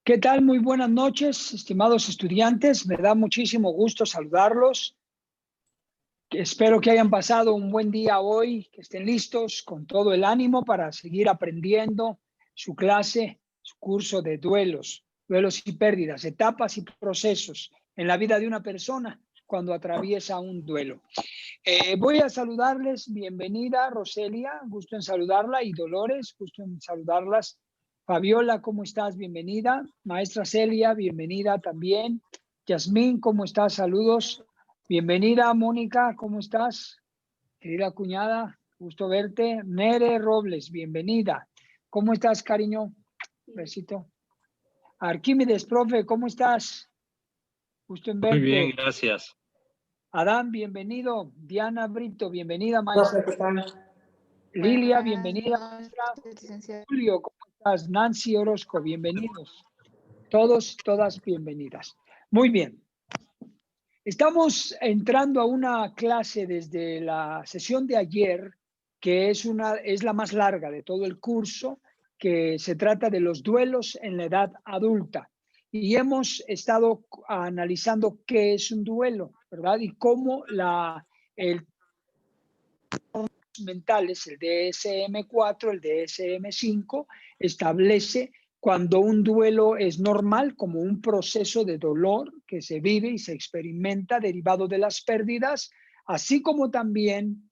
¿Qué tal? Muy buenas noches, estimados estudiantes. Me da muchísimo gusto saludarlos. Espero que hayan pasado un buen día hoy, que estén listos con todo el ánimo para seguir aprendiendo su clase, su curso de duelos y pérdidas, etapas y procesos en la vida de una persona cuando atraviesa un duelo. Voy a saludarles. Bienvenida, Roselia, gusto en saludarla, y Dolores, gusto en saludarlas. Fabiola, ¿cómo estás? Bienvenida. Maestra Celia, bienvenida también. Yasmín, ¿cómo estás? Saludos. Bienvenida, Mónica, ¿cómo estás? Querida cuñada, gusto verte. Mere Robles, bienvenida. ¿Cómo estás, cariño? Besito. Arquímedes, profe, ¿cómo estás? Gusto en Muy bien, verte. gracias. Adán, bienvenido. Diana Brito, bienvenida, Profe, maestra. ¿qué tal? Lilia, Buenas bienvenida, maestra. noches, licenciado. Julio, ¿cómo estás? Nancy Orozco, bienvenidos. Todos, todas bienvenidas. Muy bien. Estamos entrando a una clase desde la sesión de ayer, que es la más larga de todo el curso, que se trata de los duelos en la edad adulta. Y hemos estado analizando qué es un duelo, ¿verdad? Y cómo el mentales, el DSM-4, el DSM-5, establece cuando un duelo es normal como un proceso de dolor que se vive y se experimenta derivado de las pérdidas, así como también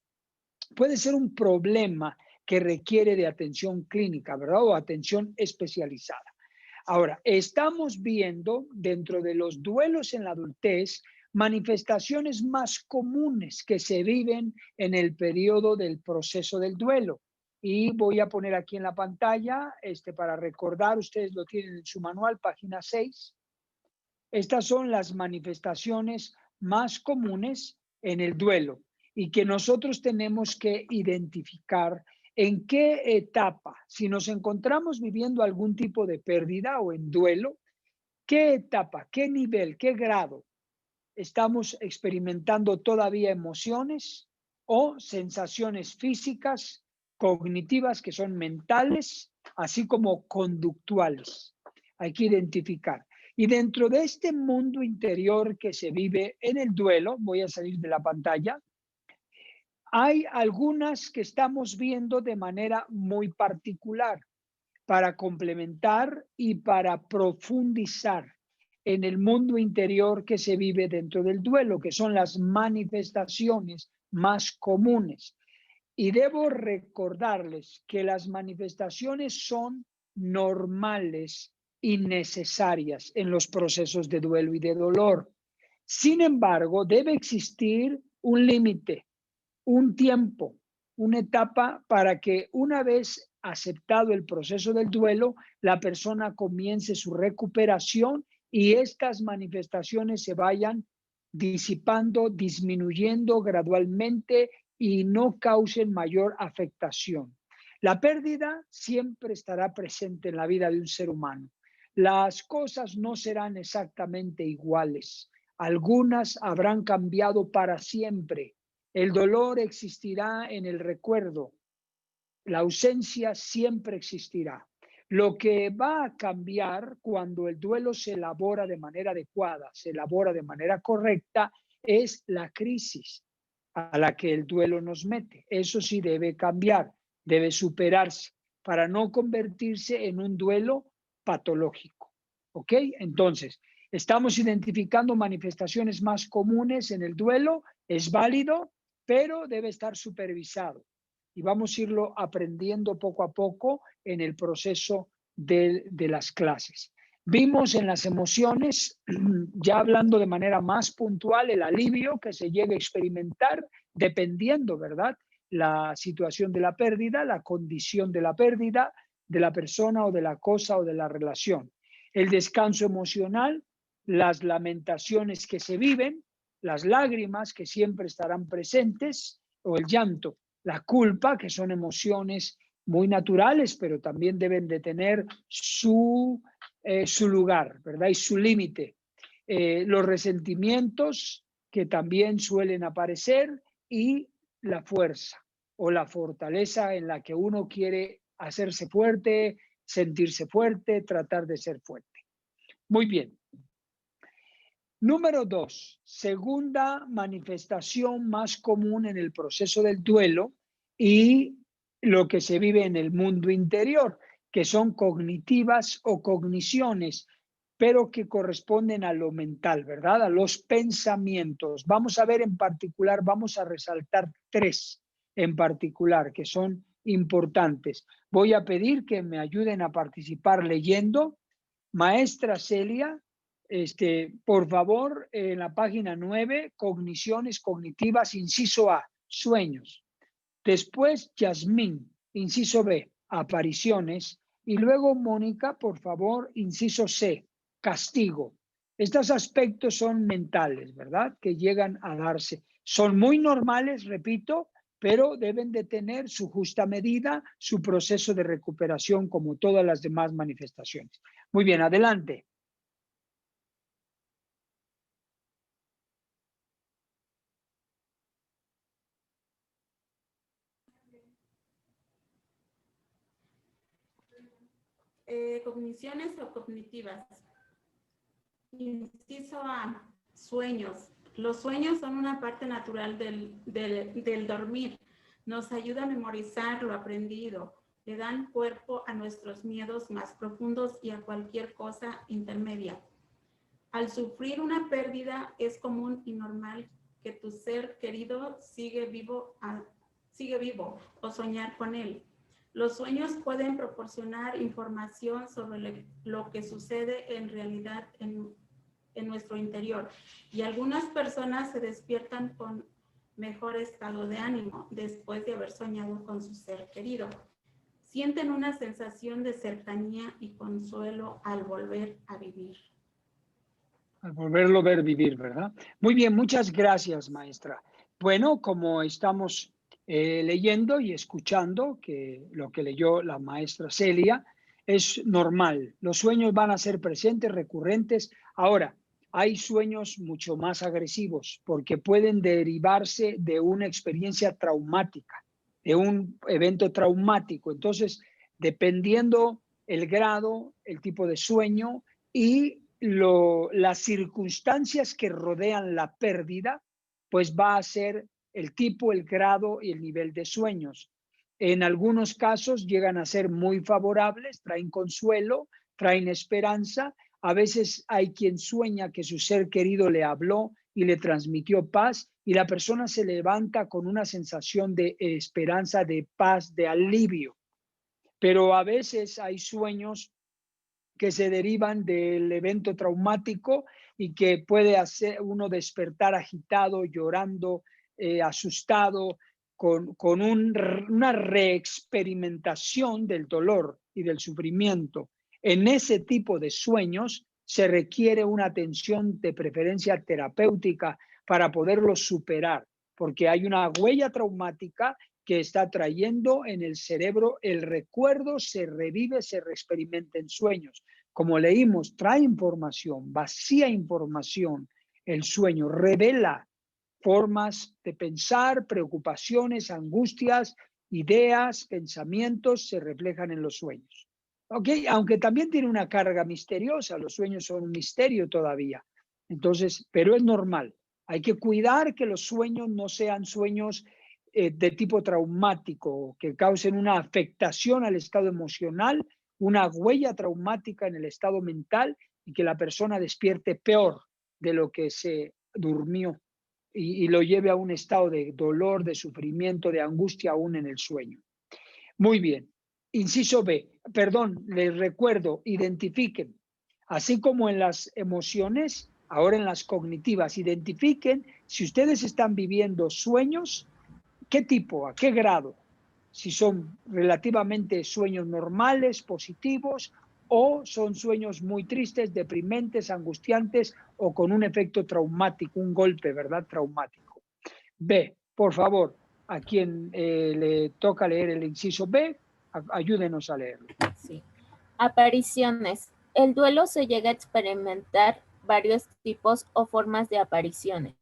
puede ser un problema que requiere de atención clínica, ¿verdad? O atención especializada. Ahora, estamos viendo dentro de los duelos en la adultez manifestaciones más comunes que se viven en el periodo del proceso del duelo. Y voy a poner aquí en la pantalla, para recordar, ustedes lo tienen en su manual, página 6. Estas son las manifestaciones más comunes en el duelo y que nosotros tenemos que identificar en qué etapa, si nos encontramos viviendo algún tipo de pérdida o en duelo, qué etapa, qué nivel, qué grado estamos experimentando todavía emociones o sensaciones físicas, cognitivas, que son mentales, así como conductuales. Hay que identificar. Y dentro de este mundo interior que se vive en el duelo, voy a salir de la pantalla, hay algunas que estamos viendo de manera muy particular para complementar y para profundizar en el mundo interior que se vive dentro del duelo, que son las manifestaciones más comunes. Y debo recordarles que las manifestaciones son normales y necesarias en los procesos de duelo y de dolor. Sin embargo, debe existir un límite, un tiempo, una etapa para que, una vez aceptado el proceso del duelo, la persona comience su recuperación y estas manifestaciones se vayan disipando, disminuyendo gradualmente y no causen mayor afectación. La pérdida siempre estará presente en la vida de un ser humano. Las cosas no serán exactamente iguales. Algunas habrán cambiado para siempre. El dolor existirá en el recuerdo. La ausencia siempre existirá. Lo que va a cambiar cuando el duelo se elabora de manera adecuada, se elabora de manera correcta, es la crisis a la que el duelo nos mete. Eso sí debe cambiar, debe superarse para no convertirse en un duelo patológico. ¿Ok? Entonces, estamos identificando manifestaciones más comunes en el duelo. Es válido, pero debe estar supervisado. Y vamos a irlo aprendiendo poco a poco en el proceso de las clases. Vimos en las emociones, ya hablando de manera más puntual, el alivio que se llega a experimentar dependiendo, ¿verdad?, la situación de la pérdida, la condición de la pérdida de la persona o de la cosa o de la relación. El descanso emocional, las lamentaciones que se viven, las lágrimas que siempre estarán presentes o el llanto, la culpa, que son emociones muy naturales, pero también deben de tener su lugar, ¿verdad? Y su límite. Los resentimientos que también suelen aparecer y la fuerza o la fortaleza en la que uno quiere hacerse fuerte, sentirse fuerte, tratar de ser fuerte. Muy bien. Número 2, segunda manifestación más común en el proceso del duelo y lo que se vive en el mundo interior, que son cognitivas o cogniciones, pero que corresponden a lo mental, ¿verdad? A los pensamientos. Vamos a ver en particular, vamos a resaltar 3 en particular que son importantes. Voy a pedir que me ayuden a participar leyendo. Maestra Celia, por favor, en la página 9, cogniciones cognitivas, inciso A, sueños. Después, Yasmín, inciso B, apariciones. Y luego, Mónica, por favor, inciso C, castigo. Estos aspectos son mentales, ¿verdad? Que llegan a darse. Son muy normales, repito, pero deben de tener su justa medida, su proceso de recuperación como todas las demás manifestaciones. Muy bien, adelante. Cogniciones o cognitivas. Inciso A, sueños. Los sueños son una parte natural del dormir. Nos ayuda a memorizar lo aprendido. Le dan cuerpo a nuestros miedos más profundos y a cualquier cosa intermedia. Al sufrir una pérdida, es común y normal que tu ser querido sigue vivo o soñar con él. Los sueños pueden proporcionar información sobre lo que sucede en realidad en nuestro interior, y algunas personas se despiertan con mejor estado de ánimo después de haber soñado con su ser querido. Sienten una sensación de cercanía y consuelo al volver a vivir. Al volverlo a ver vivir, ¿verdad? Muy bien, muchas gracias, maestra. Bueno, como estamos leyendo y escuchando que lo que leyó la maestra Celia, es normal. Los sueños van a ser presentes, recurrentes. Ahora, hay sueños mucho más agresivos porque pueden derivarse de una experiencia traumática, de un evento traumático. Entonces, dependiendo el grado, el tipo de sueño y las circunstancias que rodean la pérdida, pues va a ser el tipo, el grado y el nivel de sueños. En algunos casos llegan a ser muy favorables, traen consuelo, traen esperanza. A veces hay quien sueña que su ser querido le habló y le transmitió paz y la persona se levanta con una sensación de esperanza, de paz, de alivio. Pero a veces hay sueños que se derivan del evento traumático y que puede hacer uno despertar agitado, llorando, asustado, con una reexperimentación del dolor y del sufrimiento. En ese tipo de sueños se requiere una atención de preferencia terapéutica para poderlo superar, porque hay una huella traumática que está trayendo en el cerebro el recuerdo, se revive, se reexperimenta en sueños. Como leímos, trae información, vacía información. El sueño revela formas de pensar, preocupaciones, angustias, ideas, pensamientos se reflejan en los sueños. ¿Ok? Aunque también tiene una carga misteriosa, los sueños son un misterio todavía. Entonces, pero es normal. Hay que cuidar que los sueños no sean sueños de tipo traumático, que causen una afectación al estado emocional, una huella traumática en el estado mental y que la persona despierte peor de lo que se durmió y lo lleve a un estado de dolor, de sufrimiento, de angustia aún en el sueño. Muy bien. Inciso B, perdón, les recuerdo, identifiquen, así como en las emociones, ahora en las cognitivas, identifiquen si ustedes están viviendo sueños, qué tipo, a qué grado, si son relativamente sueños normales, positivos, o son sueños muy tristes, deprimentes, angustiantes o con un efecto traumático, un golpe, ¿verdad? Traumático. B, por favor, a quien le toca leer el inciso B, ayúdenos a leerlo. Sí. Apariciones. El duelo se llega a experimentar varios tipos o formas de apariciones,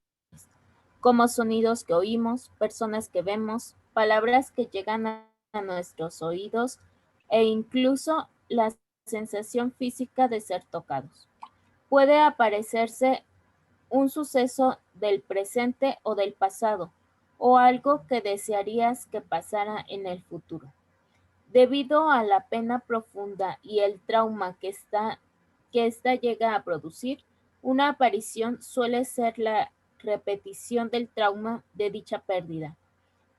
como sonidos que oímos, personas que vemos, palabras que llegan a nuestros oídos e incluso la sensación física de ser tocados. Puede aparecerse un suceso del presente o del pasado, o algo que desearías que pasara en el futuro. Debido a la pena profunda y el trauma que esta llega a producir, una aparición suele ser la repetición del trauma de dicha pérdida,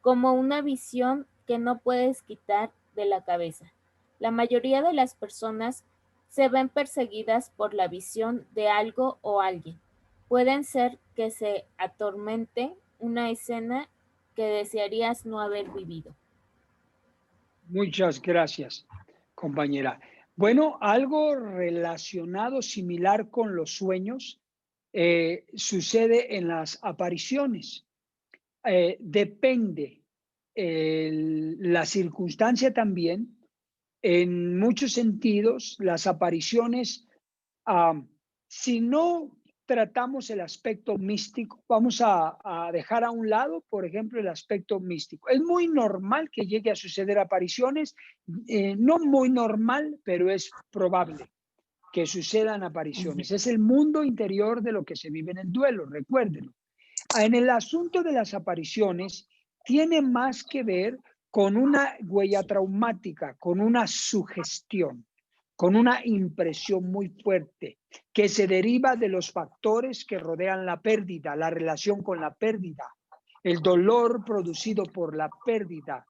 como una visión que no puedes quitar de la cabeza. La mayoría de las personas se ven perseguidas por la visión de algo o alguien. Pueden ser que se atormente una escena que desearías no haber vivido. Muchas gracias, compañera. Bueno, algo relacionado, similar con los sueños, sucede en las apariciones. Depende la circunstancia también. En muchos sentidos, las apariciones, am, si no tratamos el aspecto místico, vamos a dejar a un lado, por ejemplo, el aspecto místico. Es muy normal que llegue a suceder apariciones, no muy normal, pero es probable que sucedan apariciones. Es el mundo interior de lo que se vive en el duelo, recuérdenlo. En el asunto de las apariciones, tiene más que ver con una huella traumática, con una sugestión, con una impresión muy fuerte que se deriva de los factores que rodean la pérdida, la relación con la pérdida, el dolor producido por la pérdida,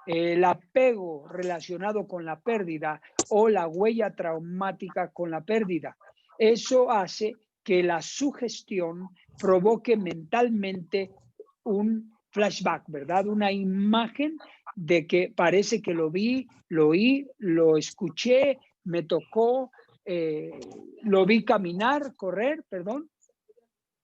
el apego relacionado con la pérdida o la huella traumática con la pérdida. Eso hace que la sugestión provoque mentalmente un flashback, ¿verdad? Una imagen de que parece que lo vi, lo oí, lo escuché, me tocó, lo vi caminar, correr, perdón.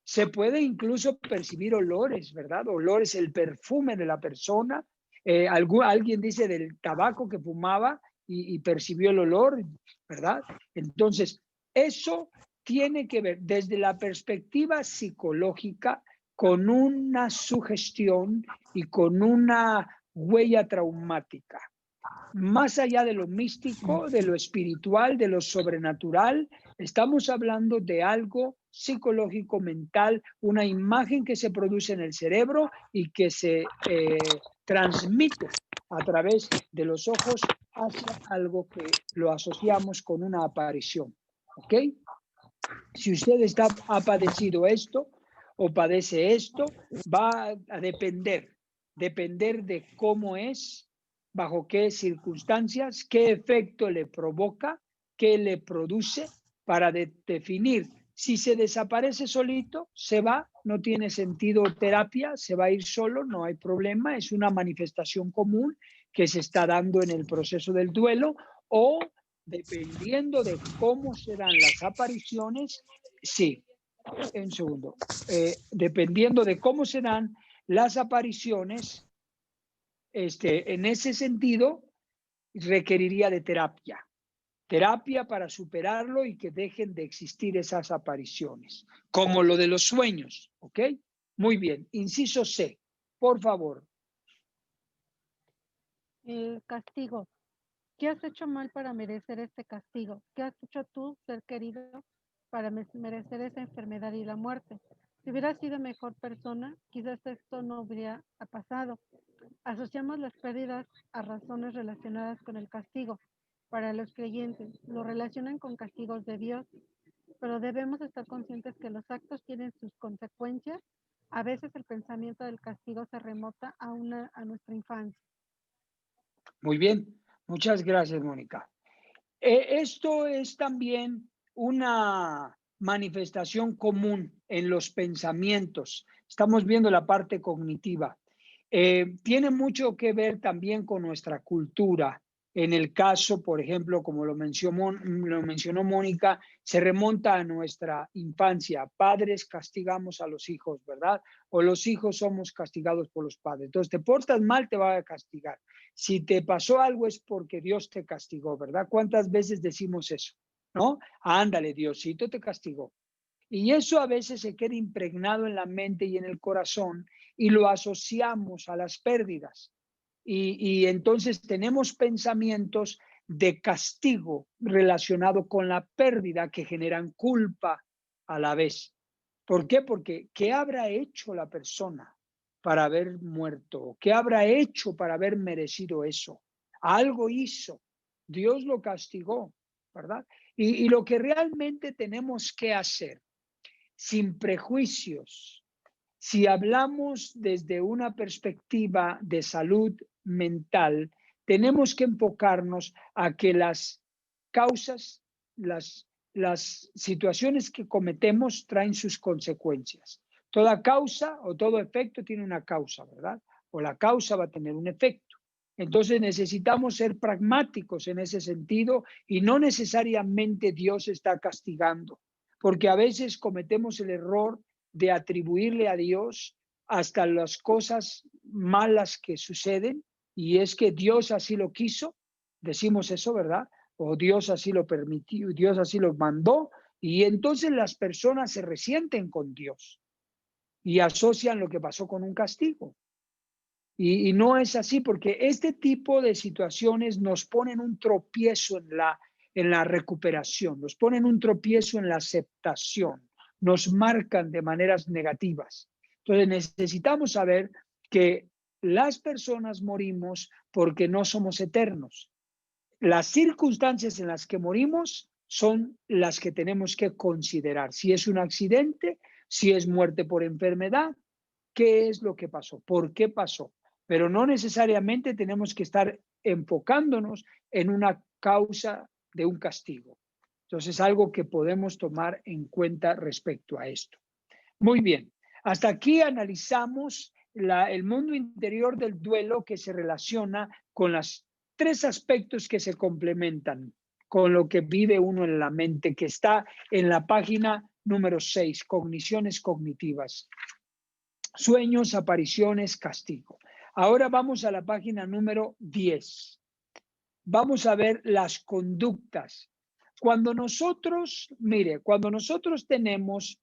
Se puede incluso percibir olores, ¿verdad? Olores, el perfume de la persona. Alguien dice del tabaco que fumaba y percibió el olor, ¿verdad? Entonces, eso tiene que ver desde la perspectiva psicológica con una sugestión y con una huella traumática. Más allá de lo místico, de lo espiritual, de lo sobrenatural, estamos hablando de algo psicológico, mental, una imagen que se produce en el cerebro y que se transmite a través de los ojos hacia algo que lo asociamos con una aparición. ¿Ok? Si usted ha padecido esto o padece esto, va a depender de cómo es, bajo qué circunstancias, qué efecto le provoca, qué le produce, para definir. Si se desaparece solito, se va, no tiene sentido terapia, se va a ir solo, no hay problema, es una manifestación común que se está dando en el proceso del duelo, o dependiendo de cómo serán las apariciones, sí, un segundo, dependiendo de cómo serán las apariciones, en ese sentido, requeriría de terapia para superarlo y que dejen de existir esas apariciones, como lo de los sueños, ¿ok? Muy bien, inciso C, por favor. El castigo. ¿Qué has hecho mal para merecer este castigo? ¿Qué has hecho tú, ser querido, para merecer esa enfermedad y la muerte? Si hubieras sido mejor persona, quizás esto no hubiera pasado. Asociamos las pérdidas a razones relacionadas con el castigo. Para los creyentes, lo relacionan con castigos de Dios, pero debemos estar conscientes que los actos tienen sus consecuencias. A veces el pensamiento del castigo se remota a nuestra infancia. Muy bien, muchas gracias, Mónica. Esto es también una manifestación común en los pensamientos. Estamos viendo la parte cognitiva. Tiene mucho que ver también con nuestra cultura. En el caso, por ejemplo, como lo mencionó Mónica, se remonta a nuestra infancia. Padres castigamos a los hijos, ¿verdad? O los hijos somos castigados por los padres. Entonces, te portas mal, te va a castigar. Si te pasó algo es porque Dios te castigó, ¿verdad? ¿Cuántas veces decimos eso? ¿No? Ándale, Diosito te castigó. Y eso a veces se queda impregnado en la mente y en el corazón y lo asociamos a las pérdidas. Y entonces tenemos pensamientos de castigo relacionado con la pérdida que generan culpa a la vez. ¿Por qué? Porque ¿qué habrá hecho la persona para haber muerto? ¿Qué habrá hecho para haber merecido eso? Algo hizo. Dios lo castigó, ¿verdad? Y lo que realmente tenemos que hacer, sin prejuicios, si hablamos desde una perspectiva de salud mental, tenemos que enfocarnos a que las causas, las situaciones que cometemos traen sus consecuencias. Toda causa o todo efecto tiene una causa, ¿verdad? O la causa va a tener un efecto. Entonces necesitamos ser pragmáticos en ese sentido y no necesariamente Dios está castigando, porque a veces cometemos el error de atribuirle a Dios hasta las cosas malas que suceden, y es que Dios así lo quiso, decimos eso, ¿verdad? O Dios así lo permitió, Dios así lo mandó, y entonces las personas se resienten con Dios y asocian lo que pasó con un castigo. Y no es así, porque este tipo de situaciones nos ponen un tropiezo en la recuperación, nos ponen un tropiezo en la aceptación, nos marcan de maneras negativas. Entonces necesitamos saber que las personas morimos porque no somos eternos. Las circunstancias en las que morimos son las que tenemos que considerar. Si es un accidente, si es muerte por enfermedad, ¿qué es lo que pasó? ¿Por qué pasó? Pero no necesariamente tenemos que estar enfocándonos en una causa de un castigo. Entonces, algo que podemos tomar en cuenta respecto a esto. Muy bien, hasta aquí analizamos el mundo interior del duelo, que se relaciona con los tres aspectos que se complementan con lo que vive uno en la mente, que está en la página número 6, cogniciones cognitivas. Sueños, apariciones, castigo. Ahora vamos a la página número 10. Vamos a ver las conductas. Cuando nosotros tenemos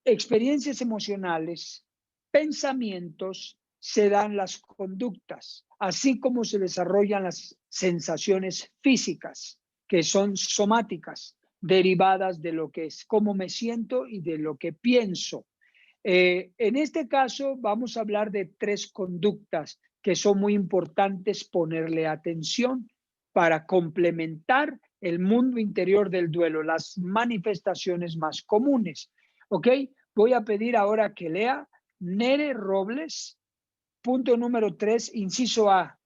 experiencias emocionales, pensamientos, se dan las conductas, así como se desarrollan las sensaciones físicas, que son somáticas, derivadas de lo que es, cómo me siento y de lo que pienso. En este caso vamos a hablar de tres conductas que son muy importantes ponerle atención para complementar el mundo interior del duelo, las manifestaciones más comunes. ¿Ok? Voy a pedir ahora que lea Nere Robles, punto número 3, inciso A.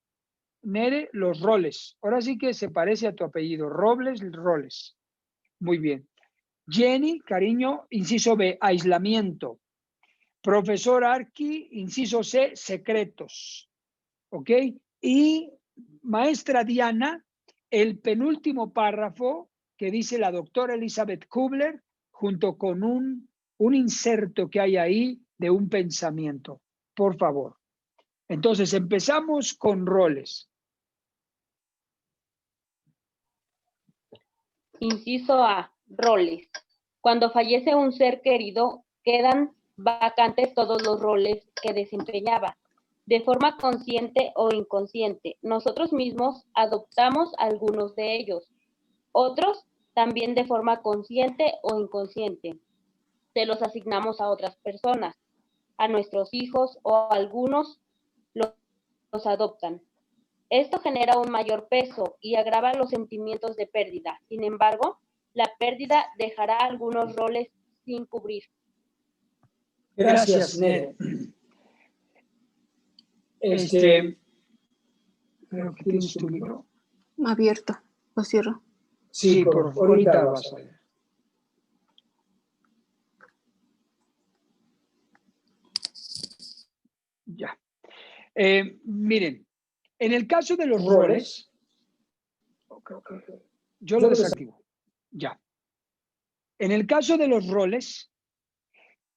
Nere, los roles. Ahora sí que se parece a tu apellido, Robles, roles. Muy bien. Jenny, cariño, inciso B, aislamiento. Profesor Arqui, inciso C, secretos. ¿Ok? Y maestra Diana, el penúltimo párrafo que dice la doctora Elizabeth Kubler, junto con un inserto que hay ahí de un pensamiento. Por favor. Entonces, empezamos con roles. Inciso A. Roles. Cuando fallece un ser querido, quedan vacantes todos los roles que desempeñaba. De forma consciente o inconsciente, nosotros mismos adoptamos algunos de ellos. Otros, también de forma consciente o inconsciente, se los asignamos a otras personas, a nuestros hijos, o algunos los adoptan. Esto genera un mayor peso y agrava los sentimientos de pérdida. Sin embargo, la pérdida dejará algunos roles sin cubrir. Gracias, Nere. Creo que tienes tu libro. Abierto, lo cierro. Sí, ahorita lo vas a ver. Ya. Miren, en el caso de los roles, yo lo desactivo. Ya. En el caso de los roles,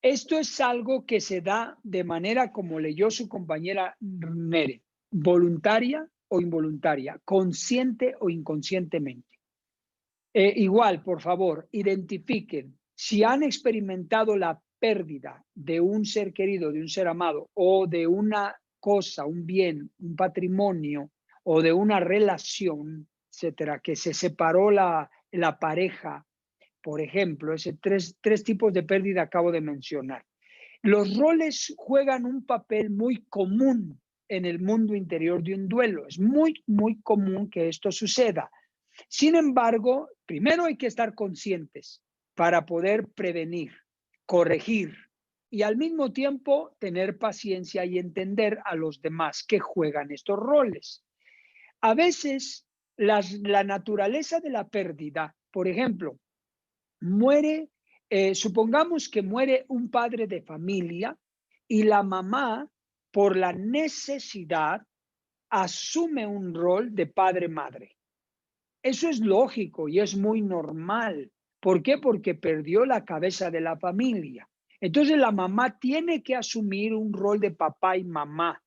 esto es algo que se da de manera, como leyó su compañera Nere, voluntaria o involuntaria, consciente o inconscientemente. Igual, por favor, identifiquen si han experimentado la pérdida de un ser querido, de un ser amado, o de una cosa, un bien, un patrimonio, o de una relación. etcétera, que se separó la pareja, por ejemplo, ese tres tipos de pérdida acabo de mencionar. Los roles juegan un papel muy común en el mundo interior de un duelo. Es muy, muy común que esto suceda. Sin embargo, primero hay que estar conscientes para poder prevenir, corregir y al mismo tiempo tener paciencia y entender a los demás que juegan estos roles. A veces la naturaleza de la pérdida, por ejemplo, muere, supongamos que muere un padre de familia y la mamá, por la necesidad, asume un rol de padre-madre. Eso es lógico y es muy normal. ¿Por qué? Porque perdió la cabeza de la familia. Entonces la mamá tiene que asumir un rol de papá y mamá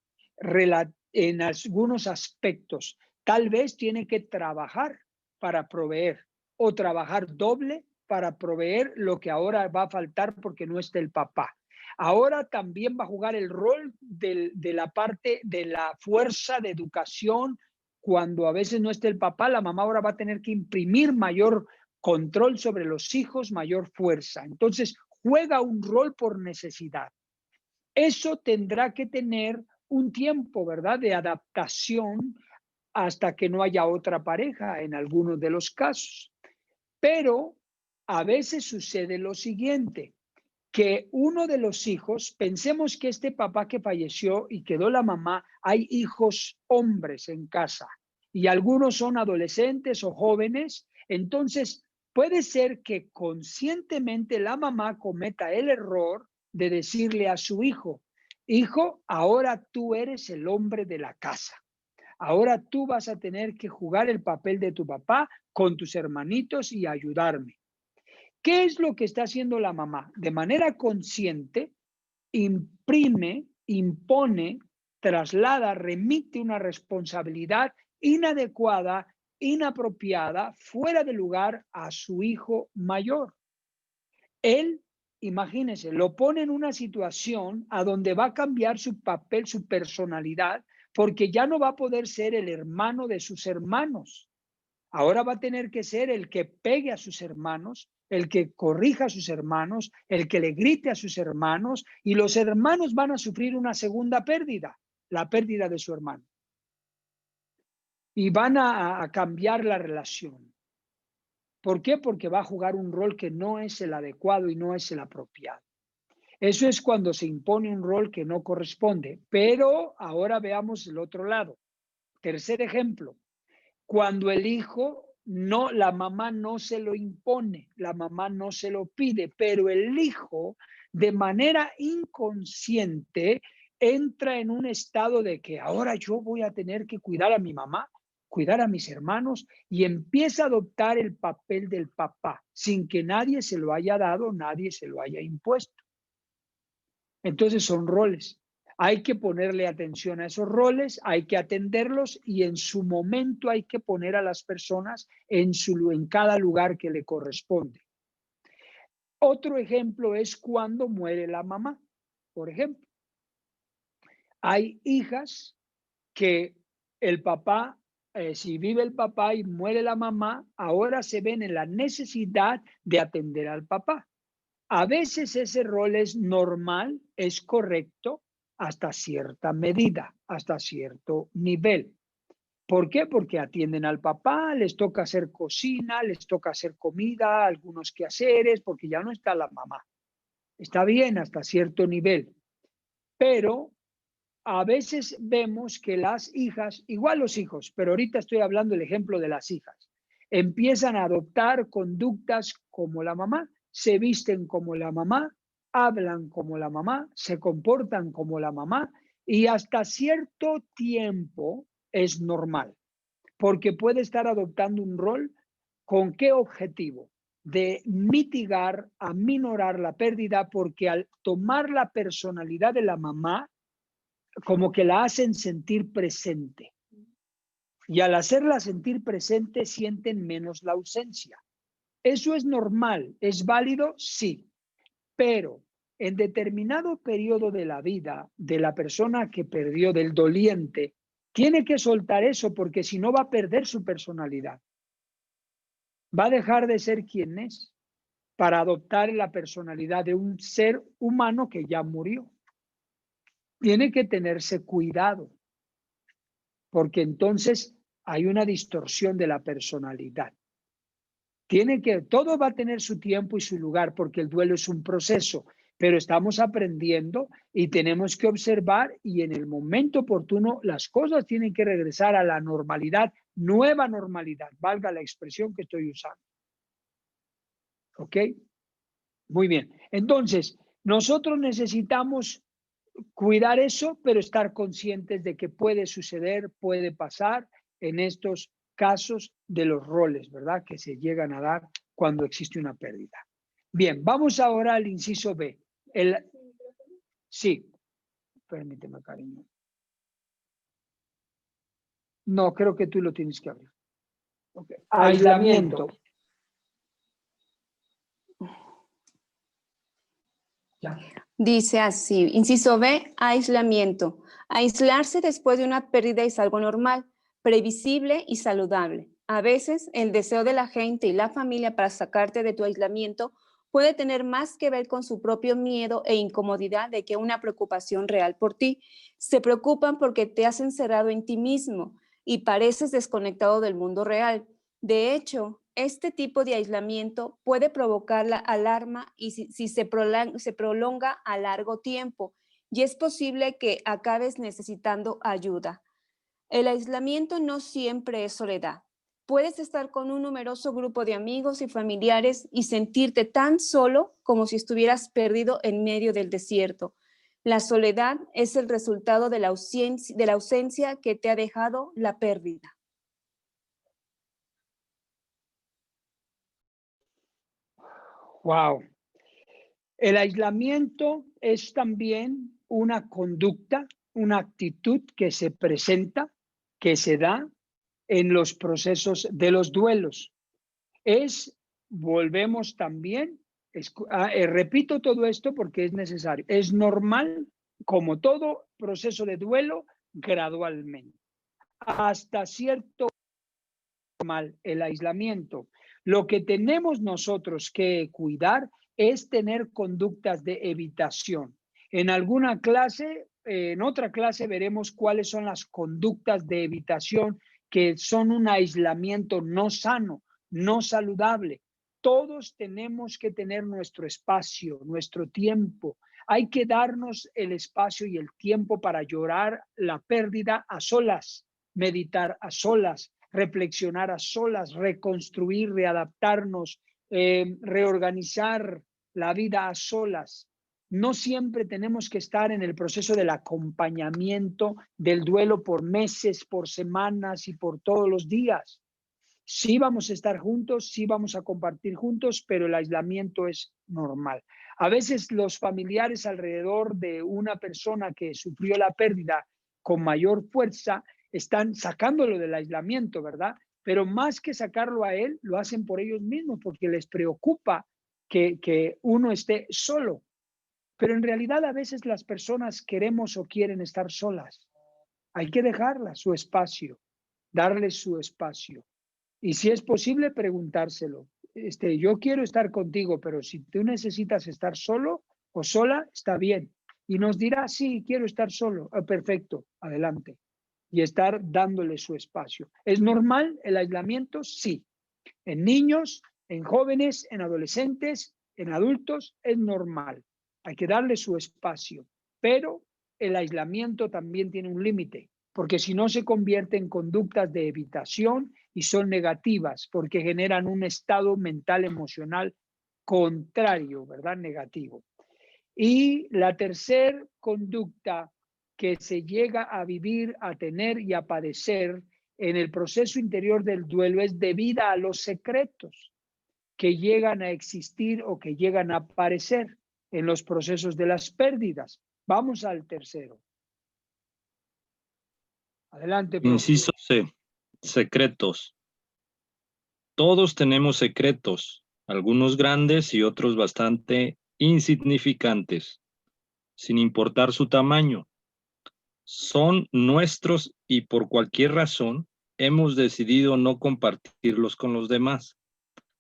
en algunos aspectos. Tal vez tiene que trabajar para proveer o trabajar doble para proveer lo que ahora va a faltar porque no está el papá. Ahora también va a jugar el rol de la parte de la fuerza de educación. Cuando a veces no esté el papá, la mamá ahora va a tener que imprimir mayor control sobre los hijos, mayor fuerza. Entonces, juega un rol por necesidad. Eso tendrá que tener un tiempo, ¿verdad?, de adaptación hasta que no haya otra pareja en algunos de los casos. Pero a veces sucede lo siguiente, que uno de los hijos, pensemos que este papá que falleció y quedó la mamá, hay hijos hombres en casa y algunos son adolescentes o jóvenes, entonces puede ser que conscientemente la mamá cometa el error de decirle a su hijo, hijo, ahora tú eres el hombre de la casa. Ahora tú vas a tener que jugar el papel de tu papá con tus hermanitos y ayudarme. ¿Qué es lo que está haciendo la mamá? De manera consciente, imprime, impone, traslada, remite una responsabilidad inadecuada, inapropiada, fuera de lugar a su hijo mayor. Él, imagínense, lo pone en una situación a donde va a cambiar su papel, su personalidad, porque ya no va a poder ser el hermano de sus hermanos. Ahora va a tener que ser el que pegue a sus hermanos, el que corrija a sus hermanos, el que le grite a sus hermanos, y los hermanos van a sufrir una segunda pérdida, la pérdida de su hermano. Y van a cambiar la relación. ¿Por qué? Porque va a jugar un rol que no es el adecuado y no es el apropiado. Eso es cuando se impone un rol que no corresponde. Pero ahora veamos el otro lado. Tercer ejemplo. Cuando el hijo, no, la mamá no se lo impone, la mamá no se lo pide, pero el hijo de manera inconsciente entra en un estado de que ahora yo voy a tener que cuidar a mi mamá, cuidar a mis hermanos y empieza a adoptar el papel del papá sin que nadie se lo haya dado, nadie se lo haya impuesto. Entonces son roles. Hay que ponerle atención a esos roles, hay que atenderlos y en su momento hay que poner a las personas en cada lugar que le corresponde. Otro ejemplo es cuando muere la mamá, por ejemplo. Hay hijas que el papá, si vive el papá y muere la mamá, ahora se ven en la necesidad de atender al papá. A veces ese rol es normal, es correcto, hasta cierta medida, hasta cierto nivel. ¿Por qué? Porque atienden al papá, les toca hacer cocina, les toca hacer comida, algunos quehaceres, porque ya no está la mamá. Está bien hasta cierto nivel. Pero a veces vemos que las hijas, igual los hijos, pero ahorita estoy hablando del ejemplo de las hijas, empiezan a adoptar conductas como la mamá, se visten como la mamá, hablan como la mamá, se comportan como la mamá y hasta cierto tiempo es normal, porque puede estar adoptando un rol. ¿Con qué objetivo? De mitigar, aminorar la pérdida, porque al tomar la personalidad de la mamá, como que la hacen sentir presente. Y al hacerla sentir presente, sienten menos la ausencia. ¿Eso es normal? ¿Es válido? Sí. Pero en determinado periodo de la vida de la persona que perdió, del doliente, Tiene que soltar eso porque si no va a perder su personalidad. Va a dejar de ser quien es para adoptar la personalidad de un ser humano que ya murió. Tiene que tenerse cuidado porque entonces hay una distorsión de la personalidad. Todo va a tener su tiempo y su lugar porque el duelo es un proceso, pero estamos aprendiendo y tenemos que observar y en el momento oportuno las cosas tienen que regresar a la normalidad, nueva normalidad, valga la expresión que estoy usando. ¿Ok? Muy bien. Entonces, nosotros necesitamos cuidar eso, pero estar conscientes de que puede suceder, puede pasar en estos casos de los roles, ¿verdad? Que se llegan a dar cuando existe una pérdida. Bien, vamos ahora al inciso B. Sí, permíteme, cariño. No, creo que tú lo tienes que abrir. Okay. Aislamiento. Ya. Dice así, inciso B, aislamiento. Aislarse después de una pérdida es algo normal, previsible y saludable. A veces, el deseo de la gente y la familia para sacarte de tu aislamiento puede tener más que ver con su propio miedo e incomodidad de que una preocupación real por ti. Se preocupan porque te has encerrado en ti mismo y pareces desconectado del mundo real. De hecho, este tipo de aislamiento puede provocar la alarma y si se prolonga a largo tiempo, y es posible que acabes necesitando ayuda. El aislamiento no siempre es soledad. Puedes estar con un numeroso grupo de amigos y familiares y sentirte tan solo como si estuvieras perdido en medio del desierto. La soledad es el resultado de la ausencia que te ha dejado la pérdida. Wow. El aislamiento es también una conducta, una actitud que se presenta, que se da en los procesos de los duelos. Volvemos también, repito todo esto porque es necesario, es normal, como todo proceso de duelo, gradualmente. Hasta cierto mal el aislamiento. Lo que tenemos nosotros que cuidar es tener conductas de evitación. En alguna clase, en otra clase veremos cuáles son las conductas de evitación que son un aislamiento no sano, no saludable. Todos tenemos que tener nuestro espacio, nuestro tiempo. Hay que darnos el espacio y el tiempo para llorar la pérdida a solas, meditar a solas, reflexionar a solas, reconstruir, readaptarnos, reorganizar la vida a solas. No siempre tenemos que estar en el proceso del acompañamiento del duelo por meses, por semanas y por todos los días. Sí vamos a estar juntos, sí vamos a compartir juntos, pero el aislamiento es normal. A veces los familiares alrededor de una persona que sufrió la pérdida con mayor fuerza están sacándolo del aislamiento, ¿verdad? Pero más que sacarlo a él, lo hacen por ellos mismos porque les preocupa que uno esté solo. Pero en realidad a veces las personas queremos o quieren estar solas. Hay que dejarlas su espacio, darles su espacio. Y si es posible, preguntárselo. Yo quiero estar contigo, pero si tú necesitas estar solo o sola, está bien. Y nos dirá, sí, quiero estar solo. Perfecto, adelante. Y estar dándole su espacio. ¿Es normal el aislamiento? Sí. En niños, en jóvenes, en adolescentes, en adultos, es normal. Hay que darle su espacio. Pero el aislamiento también tiene un límite, porque si no se convierte en conductas de evitación y son negativas, porque generan un estado mental emocional contrario, ¿verdad? Negativo. Y la tercera conducta que se llega a vivir, a tener y a padecer en el proceso interior del duelo es debida a los secretos que llegan a existir o que llegan a aparecer en los procesos de las pérdidas. Vamos al tercero. Adelante, profe. Inciso C, secretos. Todos tenemos secretos, algunos grandes y otros bastante insignificantes, sin importar su tamaño. son nuestros y por cualquier razón hemos decidido no compartirlos con los demás.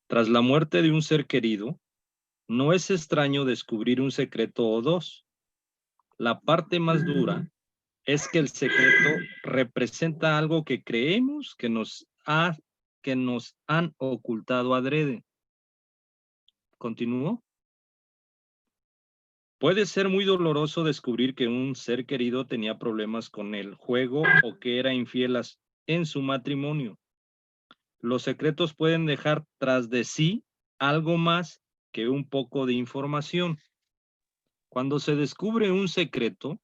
Tras la muerte de un ser querido, no es extraño descubrir un secreto o dos. La parte más dura es que el secreto representa algo que creemos que nos han ocultado adrede. ¿Continúo? Puede ser muy doloroso descubrir que un ser querido tenía problemas con el juego o que era infiel en su matrimonio. Los secretos pueden dejar tras de sí algo más que un poco de información. Cuando se descubre un secreto,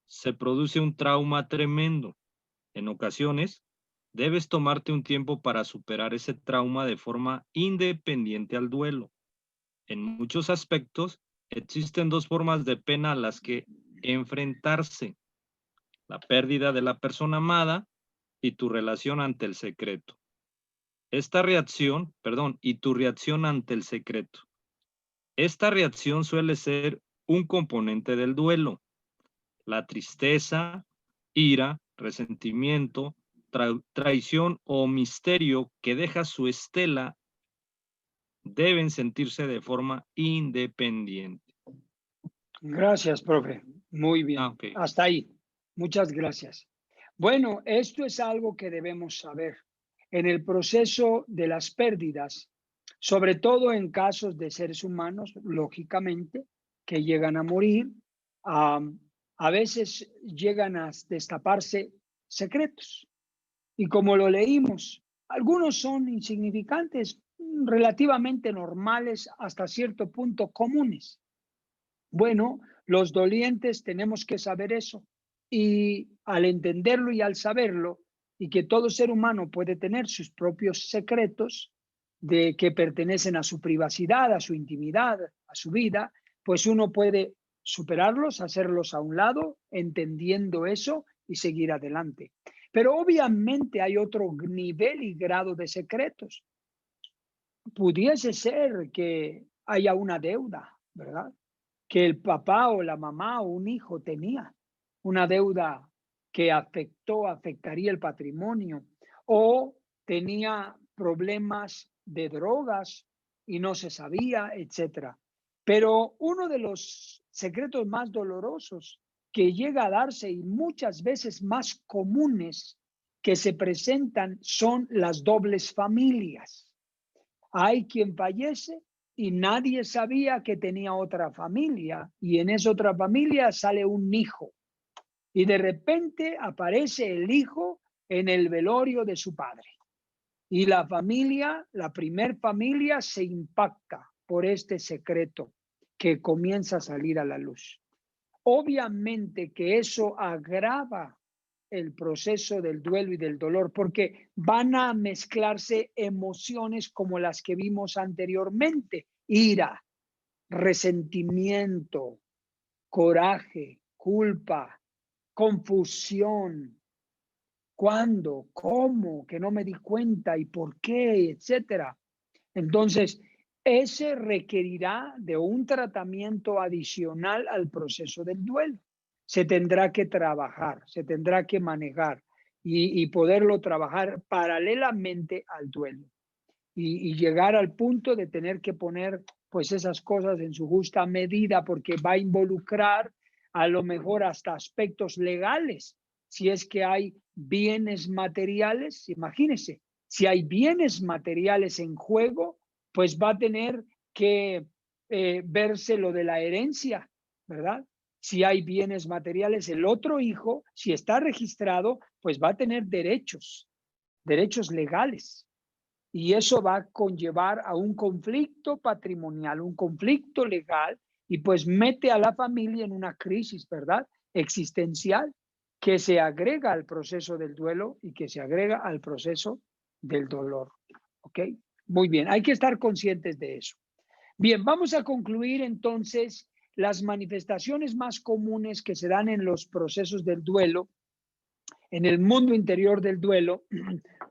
se produce un trauma tremendo. En ocasiones, debes tomarte un tiempo para superar ese trauma de forma independiente al duelo. En muchos aspectos, existen dos formas de pena a las que enfrentarse: la pérdida de la persona amada y tu relación ante el secreto. Y tu reacción ante el secreto. Esta reacción suele ser un componente del duelo. La tristeza, ira, resentimiento, traición o misterio que deja su estela deben sentirse de forma independiente. Gracias, profe. Muy bien. Ok. Hasta ahí. Muchas gracias. Bueno, esto es algo que debemos saber. En el proceso de las pérdidas, sobre todo en casos de seres humanos, lógicamente, que llegan a morir, a veces llegan a destaparse secretos. Y como lo leímos, algunos son insignificantes, relativamente normales, hasta cierto punto comunes. Bueno, los dolientes tenemos que saber eso, y al entenderlo y al saberlo, y que todo ser humano puede tener sus propios secretos de que pertenecen a su privacidad, a su intimidad, a su vida, pues uno puede superarlos, hacerlos a un lado, entendiendo eso y seguir adelante. Pero obviamente hay otro nivel y grado de secretos. Pudiese ser que haya una deuda, ¿verdad? Que el papá o la mamá o un hijo tenía una deuda que afectaría el patrimonio, o tenía problemas de drogas y no se sabía, etcétera. Pero uno de los secretos más dolorosos que llega a darse y muchas veces más comunes que se presentan son las dobles familias. Hay quien fallece y nadie sabía que tenía otra familia, y en esa otra familia sale un hijo y de repente aparece el hijo en el velorio de su padre, y la familia, la primer familia, se impacta por este secreto que comienza a salir a la luz. Obviamente que eso agrava el proceso del duelo y del dolor, porque van a mezclarse emociones como las que vimos anteriormente: ira, resentimiento, coraje, culpa, confusión. ¿Cuándo? ¿Cómo? Que no me di cuenta y por qué, etcétera. Entonces, ese requerirá de un tratamiento adicional al proceso del duelo. Se tendrá que trabajar, se tendrá que manejar y poderlo trabajar paralelamente al duelo. Y llegar al punto de tener que poner pues esas cosas en su justa medida, porque va a involucrar a lo mejor hasta aspectos legales. Si es que hay bienes materiales, imagínense, si hay bienes materiales en juego, pues va a tener que verse lo de la herencia, ¿verdad? Si hay bienes materiales, el otro hijo, si está registrado, pues va a tener derechos legales. Y eso va a conllevar a un conflicto patrimonial, un conflicto legal, y pues mete a la familia en una crisis, ¿verdad?, existencial, que se agrega al proceso del duelo y que se agrega al proceso del dolor. ¿Ok? Muy bien, hay que estar conscientes de eso. Bien, vamos a concluir entonces las manifestaciones más comunes que se dan en los procesos del duelo, en el mundo interior del duelo,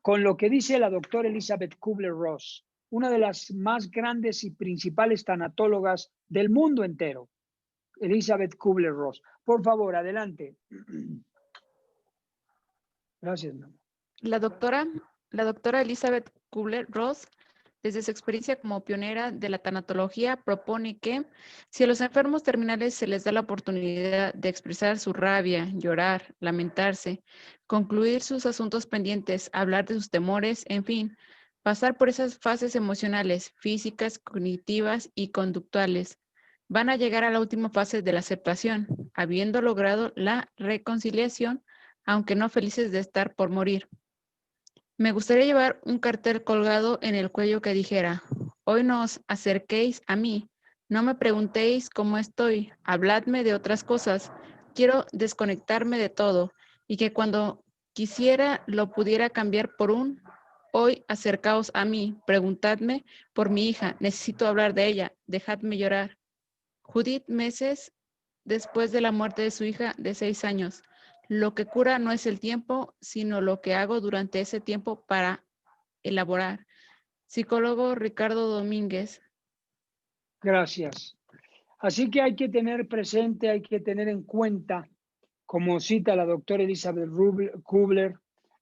con lo que dice la doctora Elizabeth Kubler-Ross, una de las más grandes y principales tanatólogas del mundo entero. Elizabeth Kubler-Ross. Por favor, adelante. Gracias, mamá. La doctora Elizabeth Kubler-Ross, desde su experiencia como pionera de la tanatología, propone que si a los enfermos terminales se les da la oportunidad de expresar su rabia, llorar, lamentarse, concluir sus asuntos pendientes, hablar de sus temores, en fin, pasar por esas fases emocionales, físicas, cognitivas y conductuales, van a llegar a la última fase de la aceptación, habiendo logrado la reconciliación, aunque no felices de estar por morir. Me gustaría llevar un cartel colgado en el cuello que dijera: hoy no os acerquéis a mí, no me preguntéis cómo estoy, habladme de otras cosas, quiero desconectarme de todo, y que cuando quisiera lo pudiera cambiar por un: hoy acercaos a mí, preguntadme por mi hija, necesito hablar de ella, dejadme llorar. Judith, meses después de la muerte de su hija de 6 años. Lo que cura no es el tiempo, sino lo que hago durante ese tiempo para elaborar. Psicólogo Ricardo Domínguez. Gracias. Así que hay que tener presente, hay que tener en cuenta, como cita la doctora Elizabeth Kubler,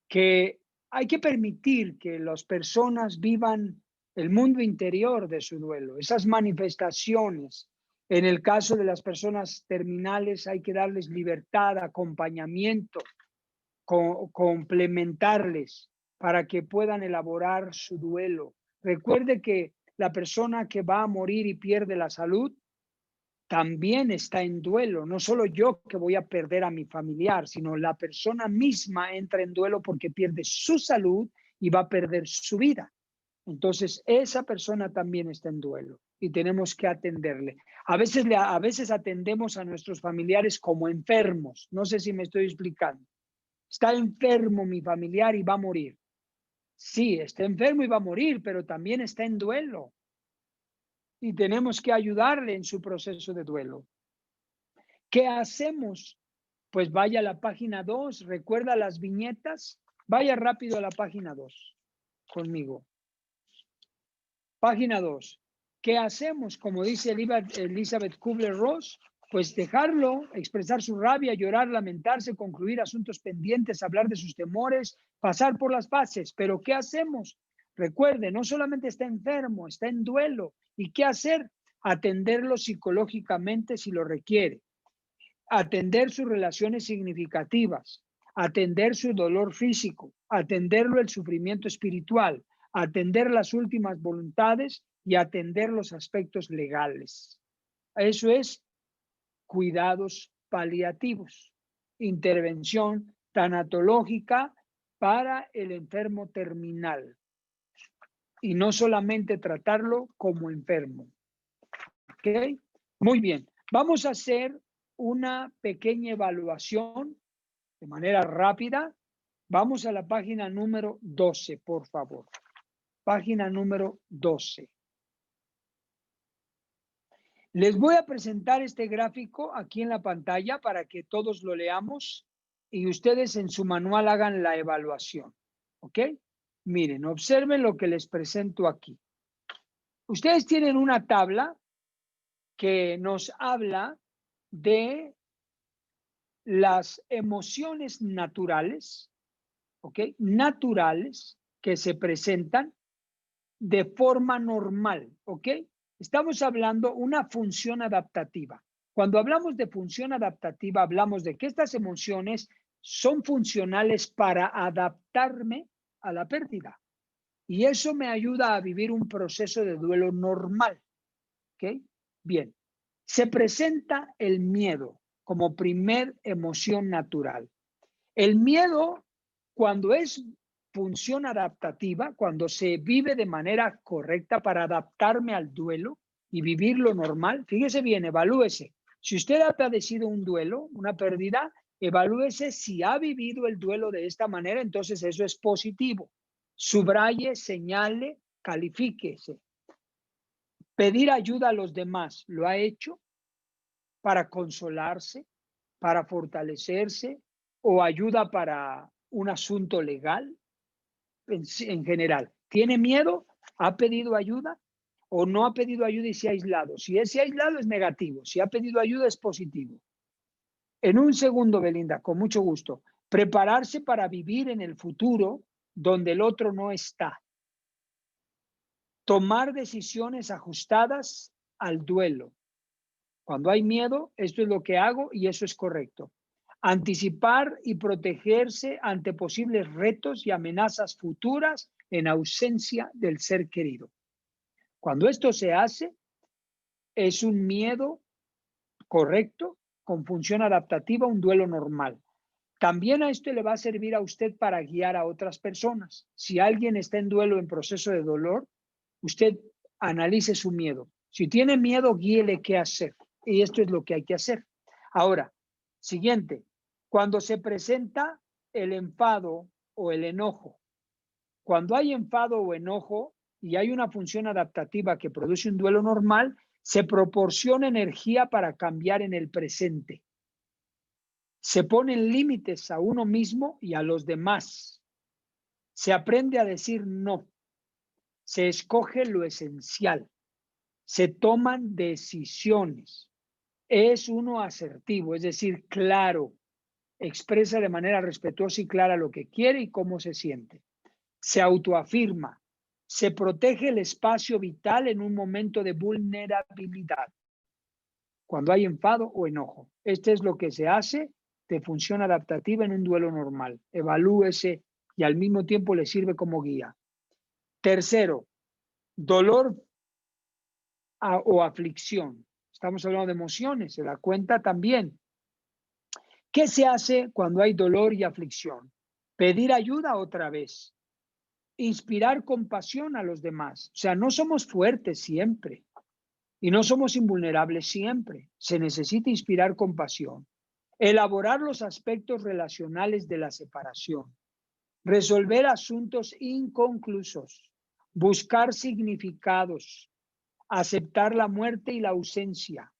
que hay que permitir que las personas vivan el mundo interior de su duelo, esas manifestaciones. En el caso de las personas terminales hay que darles libertad, acompañamiento, complementarles para que puedan elaborar su duelo. Recuerde que la persona que va a morir y pierde la salud también está en duelo. No solo yo que voy a perder a mi familiar, sino la persona misma entra en duelo porque pierde su salud y va a perder su vida. Entonces, esa persona también está en duelo y tenemos que atenderle. A veces atendemos a nuestros familiares como enfermos. No sé si me estoy explicando. Está enfermo mi familiar y va a morir. Sí, está enfermo y va a morir, pero también está en duelo. Y tenemos que ayudarle en su proceso de duelo. ¿Qué hacemos? Pues vaya a la página 2. ¿Recuerda las viñetas? Vaya rápido a la página 2 conmigo. Página 2. ¿Qué hacemos? Como dice Elizabeth Kubler-Ross, pues dejarlo, expresar su rabia, llorar, lamentarse, concluir asuntos pendientes, hablar de sus temores, pasar por las fases. Pero ¿qué hacemos? Recuerde, no solamente está enfermo, está en duelo. ¿Y qué hacer? Atenderlo psicológicamente si lo requiere. Atender sus relaciones significativas. Atender su dolor físico. Atenderlo el sufrimiento espiritual. Atender las últimas voluntades y atender los aspectos legales. Eso es cuidados paliativos, intervención tanatológica para el enfermo terminal y no solamente tratarlo como enfermo. ¿Ok? Muy bien. Vamos a hacer una pequeña evaluación de manera rápida. Vamos a la página número 12, por favor. Página número 12. Les voy a presentar este gráfico aquí en la pantalla para que todos lo leamos y ustedes en su manual hagan la evaluación. ¿Ok? Miren, observen lo que les presento aquí. Ustedes tienen una tabla que nos habla de las emociones naturales, ¿ok? Naturales que se presentan de forma normal, ¿ok? Estamos hablando una función adaptativa. Cuando hablamos de función adaptativa, hablamos de que estas emociones son funcionales para adaptarme a la pérdida. Y eso me ayuda a vivir un proceso de duelo normal, ¿ok? Bien, se presenta el miedo como primer emoción natural. El miedo, cuando es función adaptativa, cuando se vive de manera correcta para adaptarme al duelo y vivir lo normal, fíjese bien, evalúese. Si usted ha padecido un duelo, una pérdida, evalúese si ha vivido el duelo de esta manera, entonces eso es positivo. Subraye, señale, califíquese. Pedir ayuda a los demás, ¿lo ha hecho? Para consolarse, para fortalecerse o ayuda para un asunto legal en general. ¿Tiene miedo? ¿Ha pedido ayuda? o no ha pedido ayuda y se ha aislado. Si es aislado es negativo, si ha pedido ayuda es positivo. En un segundo, Belinda, con mucho gusto. Prepararse para vivir en el futuro donde el otro no está. Tomar decisiones ajustadas al duelo. Cuando hay miedo, esto es lo que hago y eso es correcto. Anticipar y protegerse ante posibles retos y amenazas futuras en ausencia del ser querido. Cuando esto se hace, es un miedo correcto, con función adaptativa, un duelo normal. También a esto le va a servir a usted para guiar a otras personas. Si alguien está en duelo, en proceso de dolor, usted analice su miedo. Si tiene miedo, guíele qué hacer. Y esto es lo que hay que hacer. Ahora, siguiente, cuando se presenta el enfado o el enojo, cuando hay enfado o enojo y hay una función adaptativa que produce un duelo normal, se proporciona energía para cambiar en el presente. Se ponen límites a uno mismo y a los demás. Se aprende a decir no. Se escoge lo esencial. Se toman decisiones. Es uno asertivo, es decir, claro. Expresa de manera respetuosa y clara lo que quiere y cómo se siente. Se autoafirma. Se protege el espacio vital en un momento de vulnerabilidad. Cuando hay enfado o enojo. Este es lo que se hace de función adaptativa en un duelo normal. Evalúese y al mismo tiempo le sirve como guía. Tercero, dolor o aflicción. Estamos hablando de emociones, se da cuenta también. ¿Qué se hace cuando hay dolor y aflicción? Pedir ayuda otra vez. Inspirar compasión a los demás. O sea, no somos fuertes siempre y no somos invulnerables siempre. Se necesita inspirar compasión. Elaborar los aspectos relacionales de la separación. Resolver asuntos inconclusos. Buscar significados. Aceptar la muerte y la ausencia.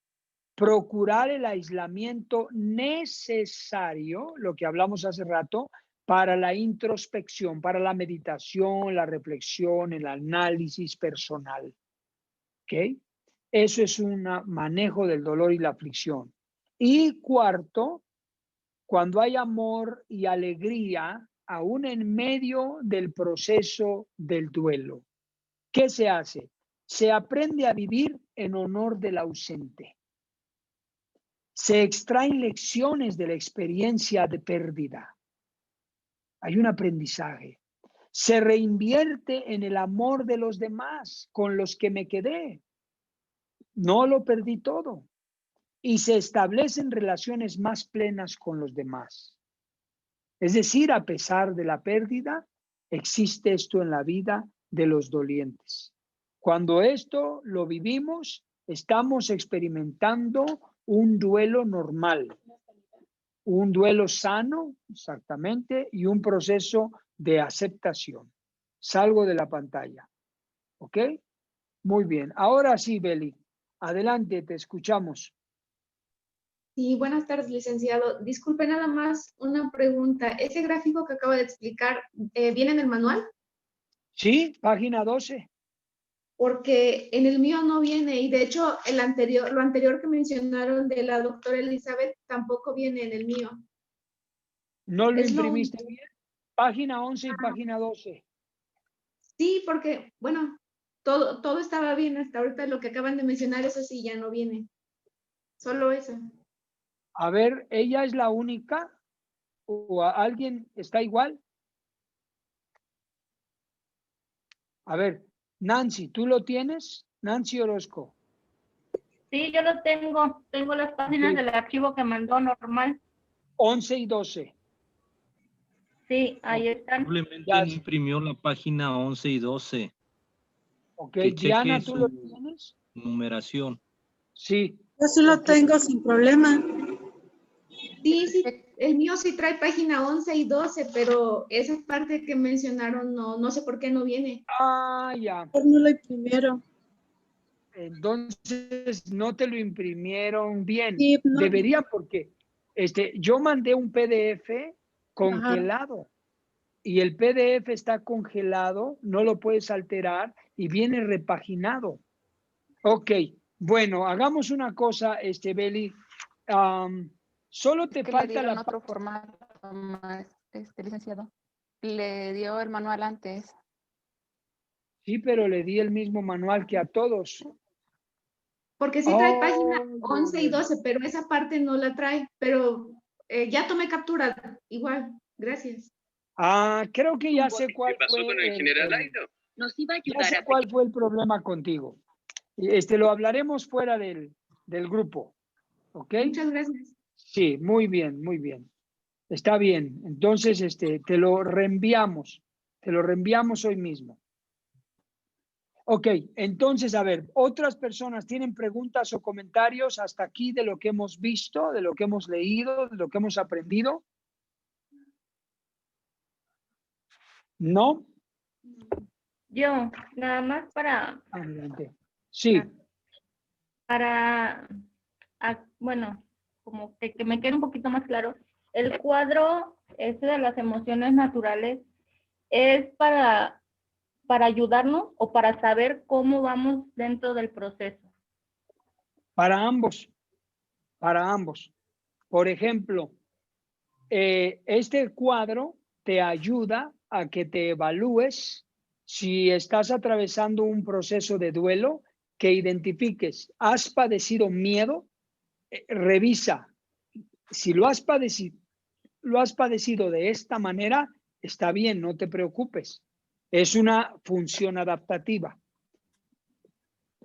Procurar el aislamiento necesario, lo que hablamos hace rato, para la introspección, para la meditación, la reflexión, el análisis personal. ¿Ok? Eso es un manejo del dolor y la aflicción. Y cuarto, cuando hay amor y alegría, aún en medio del proceso del duelo. ¿Qué se hace? Se aprende a vivir en honor del ausente. Se extraen lecciones de la experiencia de pérdida. Hay un aprendizaje. Se reinvierte en el amor de los demás con los que me quedé. No lo perdí todo. Y se establecen relaciones más plenas con los demás. Es decir, a pesar de la pérdida, existe esto en la vida de los dolientes. Cuando esto lo vivimos, estamos experimentando un duelo normal, un duelo sano, exactamente, y un proceso de aceptación. Salgo de la pantalla. ¿Ok? Muy bien. Ahora sí, Beli, adelante, te escuchamos. Sí, buenas tardes, licenciado. Disculpe nada más una pregunta. ¿Ese gráfico que acaba de explicar viene en el manual? Sí, página 12. Porque en el mío no viene y de hecho lo anterior que mencionaron de la doctora Elizabeth tampoco viene en el mío. ¿No lo Es lo imprimiste único. bien? Página 11 y página 12. Sí, porque, bueno, todo estaba bien hasta ahorita lo que acaban de mencionar, eso sí, ya no viene. Solo eso. A ver, ¿ella es la única? ¿O alguien está igual? A ver, Nancy, ¿tú lo tienes? Nancy Orozco. Sí, yo lo tengo. Tengo las páginas del archivo que mandó normal. 11 y 12. Sí, ahí están. Probablemente no imprimió la página 11 y 12. Ok, Que Diana, cheque ¿tú lo su tienes? numeración. Sí. Yo sí lo tengo sin problema. Sí, el mío sí trae página 11 y 12, pero esa parte que mencionaron no sé por qué no viene. Ah, ya. No lo imprimieron. Entonces, no te lo imprimieron bien. Sí, no. Debería porque yo mandé un PDF congelado. Ajá. Y el PDF está congelado, no lo puedes alterar y viene repaginado. Ok, bueno, hagamos una cosa, Beli. Solo te Que le falta dieron la... otro formato, licenciado. Le dio el manual antes. Sí, pero le di el mismo manual que a todos. Porque sí trae página Oh, 11 y 12, pero esa parte no la trae. Pero ya tomé captura, igual. Gracias. Creo que ya sé cuál fue ya sé cuál fue el problema contigo. Lo hablaremos fuera del grupo, ¿ok? Muchas gracias. Sí, muy bien, muy bien. Está bien. Entonces, te lo reenviamos. Te lo reenviamos hoy mismo. Ok, entonces, a ver, ¿otras personas tienen preguntas o comentarios hasta aquí de lo que hemos visto, de lo que hemos leído, de lo que hemos aprendido? ¿No? Yo, nada más para, Adelante. Sí, bueno, como que me quede un poquito más claro, el cuadro ese de las emociones naturales es para ayudarnos o para saber cómo vamos dentro del proceso. para ambos, para ambos. Por ejemplo, este cuadro te ayuda a que te evalúes si estás atravesando un proceso de duelo, que identifiques, ¿has padecido miedo? Revisa. Si lo has padecido de esta manera, está bien, no te preocupes. Es una función adaptativa.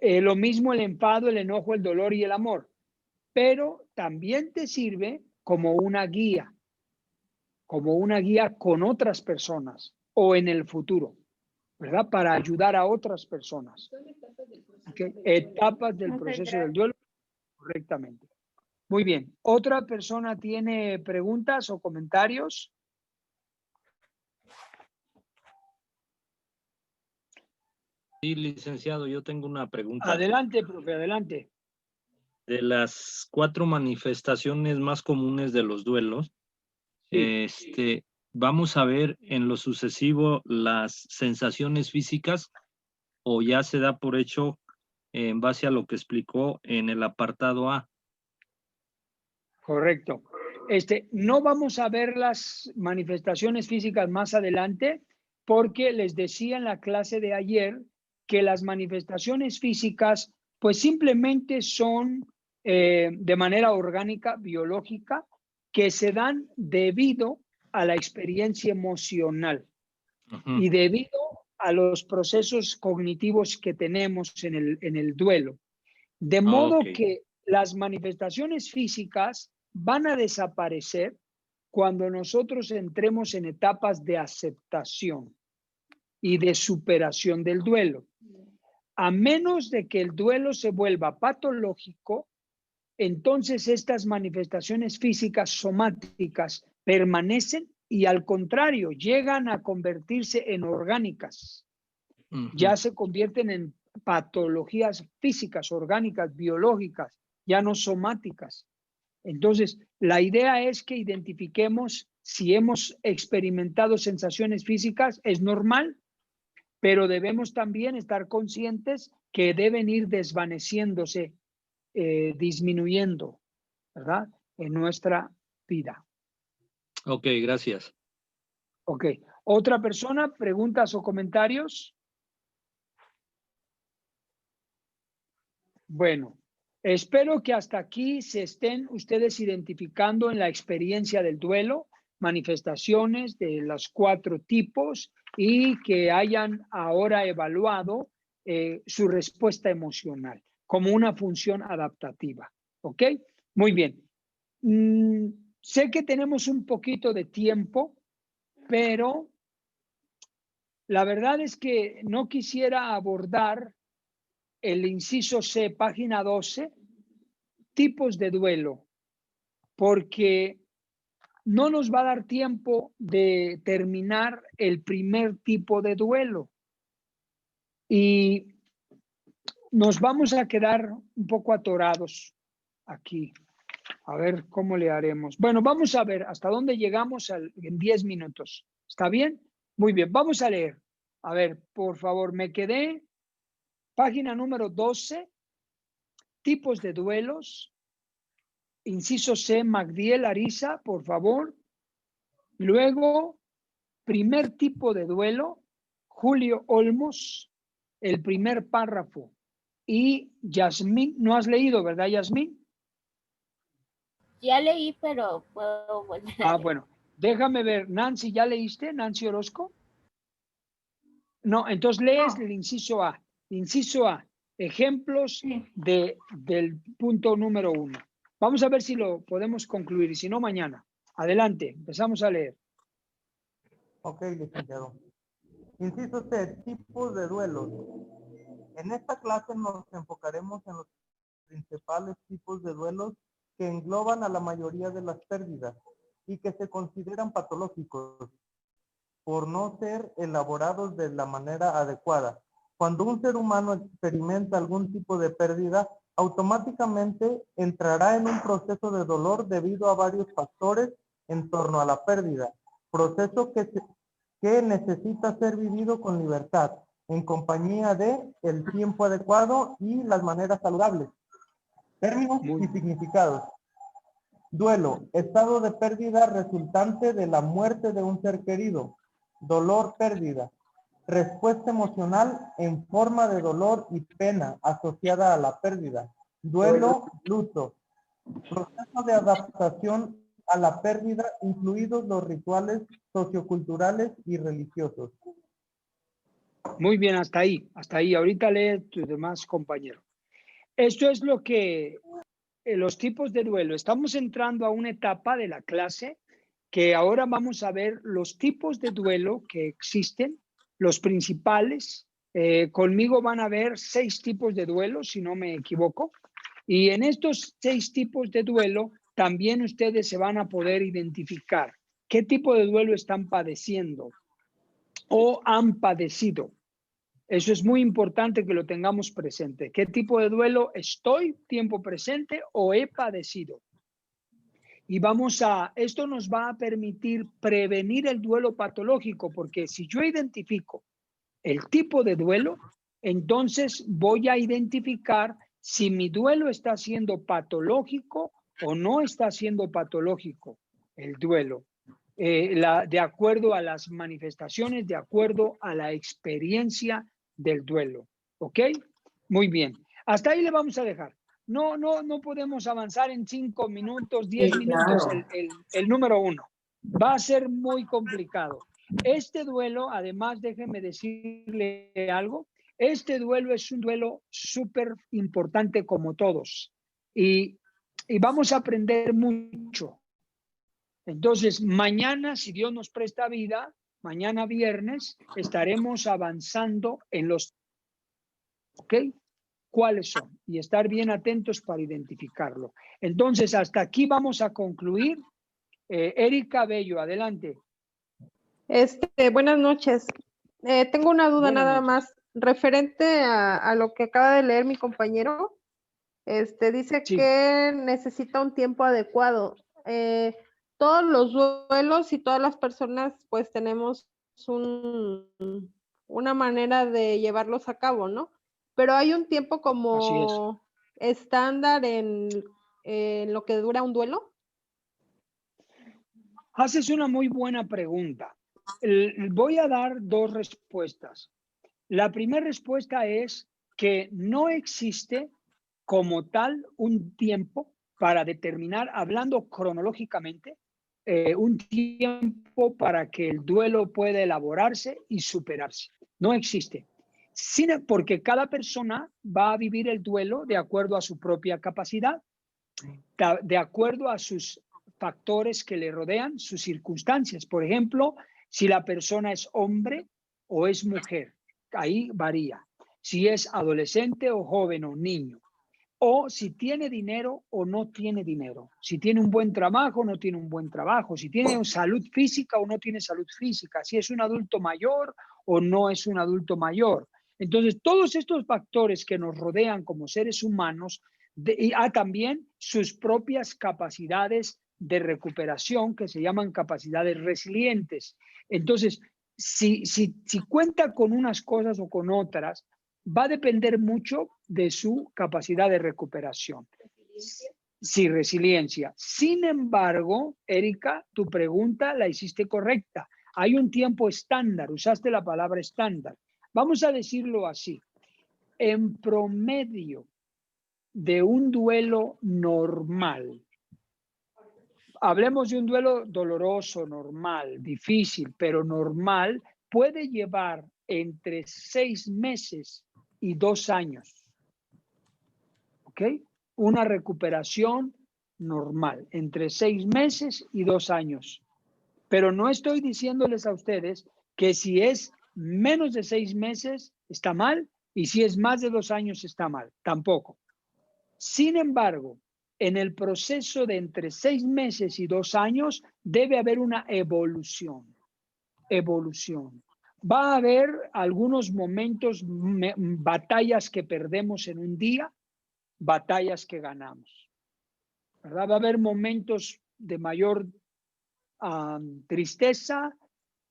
Lo mismo el enfado, el enojo, el dolor y el amor. Pero también te sirve como una guía con otras personas o en el futuro, ¿verdad? Para ayudar a otras personas. ¿Okay? Etapas del proceso del duelo, correctamente. Muy bien. ¿Otra persona tiene preguntas o comentarios? Sí, licenciado, yo tengo una pregunta. Adelante, profe, adelante. De las 4 manifestaciones más comunes de los duelos, Sí. ¿vamos a ver en lo sucesivo las sensaciones físicas o ya se da por hecho en base a lo que explicó en el apartado A? Correcto. No vamos a ver las manifestaciones físicas más adelante porque les decía en la clase de ayer que las manifestaciones físicas pues simplemente son de manera orgánica, biológica, que se dan debido a la experiencia emocional y debido a los procesos cognitivos que tenemos en el duelo. De modo que las manifestaciones físicas van a desaparecer cuando nosotros entremos en etapas de aceptación y de superación del duelo. A menos de que el duelo se vuelva patológico, entonces estas manifestaciones físicas somáticas permanecen y al contrario, llegan a convertirse en orgánicas. Ya se convierten en patologías físicas, orgánicas, biológicas, ya no somáticas. Entonces, la idea es que identifiquemos si hemos experimentado sensaciones físicas, es normal, pero debemos también estar conscientes que deben ir desvaneciéndose, disminuyendo, ¿verdad? En nuestra vida. Ok, gracias. Ok. ¿Otra persona? ¿Preguntas o comentarios? Bueno, espero que hasta aquí se estén ustedes identificando en la experiencia del duelo, manifestaciones de los 4 tipos y que hayan ahora evaluado su respuesta emocional como una función adaptativa. ¿Ok? Muy bien. Sé que tenemos un poquito de tiempo, pero la verdad es que no quisiera abordar el inciso C, página 12, tipos de duelo, porque no nos va a dar tiempo de terminar el primer tipo de duelo. Y nos vamos a quedar un poco atorados aquí. A ver cómo le haremos. Bueno, vamos a ver hasta dónde llegamos en 10 minutos. ¿Está bien? Muy bien, vamos a leer. A ver, por favor, me quedé página número 12 tipos de duelos. Inciso C, Magdiel Ariza, por favor. Luego, primer tipo de duelo, Julio Olmos, el primer párrafo. Y Yasmín, ¿no has leído, verdad, Yasmín? Ya leí, pero puedo volver a leer. Bueno, déjame ver. Nancy, ¿ya leíste? Nancy Orozco. No, entonces lees el inciso A. Inciso A, ejemplos del punto número 1. Vamos a ver si lo podemos concluir y si no, mañana. Adelante, empezamos a leer. Ok, licenciado. Inciso C, tipos de duelos. En esta clase nos enfocaremos en los principales tipos de duelos que engloban a la mayoría de las pérdidas y que se consideran patológicos por no ser elaborados de la manera adecuada. Cuando un ser humano experimenta algún tipo de pérdida, automáticamente entrará en un proceso de dolor debido a varios factores en torno a la pérdida, proceso que necesita ser vivido con libertad, en compañía de el tiempo adecuado y las maneras saludables. Términos y significados. Duelo, estado de pérdida resultante de la muerte de un ser querido. Dolor, pérdida. Respuesta emocional en forma de dolor y pena asociada a la pérdida. Duelo, luto. Proceso de adaptación a la pérdida, incluidos los rituales socioculturales y religiosos. Muy bien, hasta ahí. Ahorita lee tus demás compañeros. Esto es lo que los tipos de duelo. Estamos entrando a una etapa de la clase que ahora vamos a ver los tipos de duelo que existen, los principales. Conmigo van a ver 6 tipos de duelo, si no me equivoco. Y en estos 6 tipos de duelo, también ustedes se van a poder identificar qué tipo de duelo están padeciendo o han padecido. Eso es muy importante que lo tengamos presente. ¿Qué tipo de duelo estoy, tiempo presente, o he padecido? Y esto nos va a permitir prevenir el duelo patológico, porque si yo identifico el tipo de duelo, entonces voy a identificar si mi duelo está siendo patológico o no está siendo patológico el duelo. De acuerdo a las manifestaciones, de acuerdo a la experiencia del duelo. ¿Ok? Muy bien. Hasta ahí le vamos a dejar. No podemos avanzar en 5 minutos, 10 minutos el número 1. Va a ser muy complicado. Este duelo, además, déjeme decirle algo, este duelo es un duelo súper importante como todos. Y vamos a aprender mucho. Entonces, mañana, si Dios nos presta vida, mañana viernes, estaremos avanzando en los... ¿Ok? ¿Cuáles son? Y estar bien atentos para identificarlo. Entonces, hasta aquí vamos a concluir. Erika Bello, adelante. Buenas noches. Tengo una duda nada más referente a lo que acaba de leer mi compañero. Dice que necesita un tiempo adecuado. Todos los duelos y todas las personas pues tenemos una manera de llevarlos a cabo, ¿no? Pero hay un tiempo como estándar en lo que dura un duelo. Haces una muy buena pregunta. Voy a dar 2 respuestas. La primera respuesta es que no existe como tal un tiempo para determinar, hablando cronológicamente, un tiempo para que el duelo pueda elaborarse y superarse. No existe. Porque cada persona va a vivir el duelo de acuerdo a su propia capacidad, de acuerdo a sus factores que le rodean, sus circunstancias. Por ejemplo, si la persona es hombre o es mujer, ahí varía. Si es adolescente o joven o niño. O si tiene dinero o no tiene dinero. Si tiene un buen trabajo o no tiene un buen trabajo. Si tiene salud física o no tiene salud física. Si es un adulto mayor o no es un adulto mayor. Entonces, todos estos factores que nos rodean como seres humanos, también sus propias capacidades de recuperación, que se llaman capacidades resilientes. Entonces, si cuenta con unas cosas o con otras, va a depender mucho de su capacidad de recuperación. Sí, resiliencia. Sin embargo, Erika, tu pregunta la hiciste correcta. Hay un tiempo estándar, usaste la palabra estándar. Vamos a decirlo así. En promedio de un duelo normal, hablemos de un duelo doloroso, normal, difícil, pero normal, puede llevar entre 6 meses y 2 años. ¿Ok? Una recuperación normal, entre 6 meses y 2 años. Pero no estoy diciéndoles a ustedes que si es menos de 6 meses está mal y si es más de 2 años está mal, tampoco. Sin embargo, en el proceso de entre 6 meses y 2 años debe haber una evolución. Evolución. Va a haber algunos momentos, batallas que perdemos en un día, batallas que ganamos, ¿verdad? Va a haber momentos de mayor tristeza,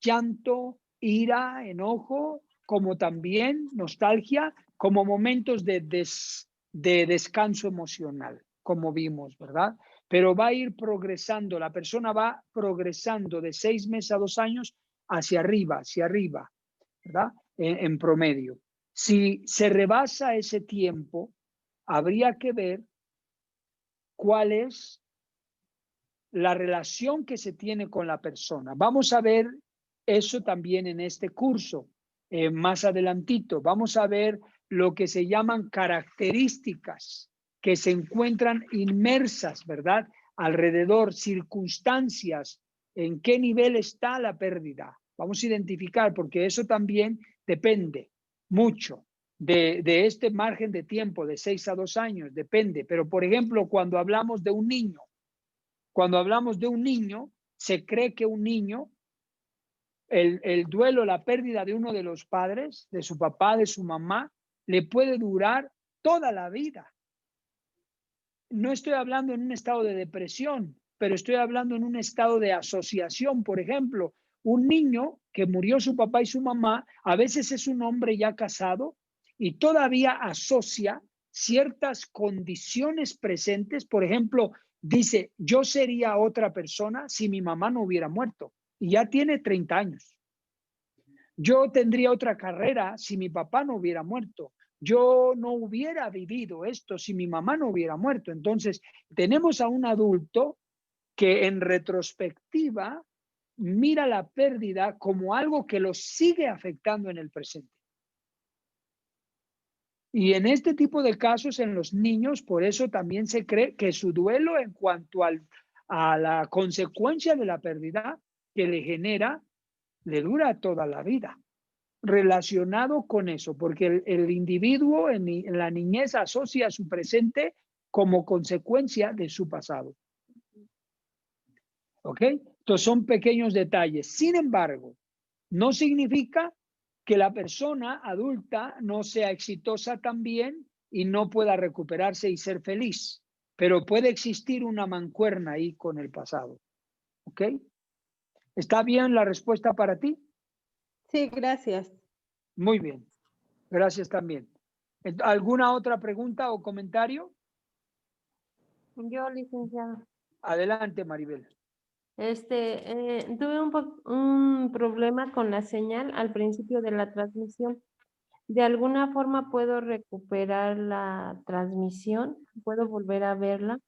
llanto, ira, enojo, como también nostalgia, como momentos de descanso emocional, como vimos, ¿verdad? Pero va a ir progresando, la persona va progresando de 6 meses a 2 años hacia arriba, ¿verdad? En promedio. Si se rebasa ese tiempo, habría que ver cuál es la relación que se tiene con la persona. Vamos a ver eso también en este curso. Más adelantito, vamos a ver lo que se llaman características que se encuentran inmersas, ¿verdad? Alrededor, circunstancias, en qué nivel está la pérdida. Vamos a identificar, porque eso también depende mucho de este margen de tiempo de 6 a 2 años, depende. Pero, por ejemplo, cuando hablamos de un niño, se cree que un niño, el duelo, la pérdida de uno de los padres, de su papá, de su mamá, le puede durar toda la vida. No estoy hablando en un estado de depresión, pero estoy hablando en un estado de asociación. Por ejemplo, un niño que murió su papá y su mamá, a veces es un hombre ya casado y todavía asocia ciertas condiciones presentes. Por ejemplo, dice, yo sería otra persona si mi mamá no hubiera muerto. Y ya tiene 30 años. Yo tendría otra carrera si mi papá no hubiera muerto. Yo no hubiera vivido esto si mi mamá no hubiera muerto. Entonces, tenemos a un adulto que en retrospectiva mira la pérdida como algo que lo sigue afectando en el presente. Y en este tipo de casos, en los niños, por eso también se cree que su duelo en cuanto a la consecuencia de la pérdida que le genera, le dura toda la vida. Relacionado con eso, porque el individuo en la niñez asocia su presente como consecuencia de su pasado. ¿Ok? Entonces son pequeños detalles. Sin embargo, no significa que la persona adulta no sea exitosa también y no pueda recuperarse y ser feliz, pero puede existir una mancuerna ahí con el pasado. ¿Ok? ¿Está bien la respuesta para ti? Sí, gracias. Muy bien. Gracias también. ¿Alguna otra pregunta o comentario? Yo, licenciado. Adelante, Maribel. Tuve un problema con la señal al principio de la transmisión. ¿De alguna forma puedo recuperar la transmisión? ¿Puedo volver a verla?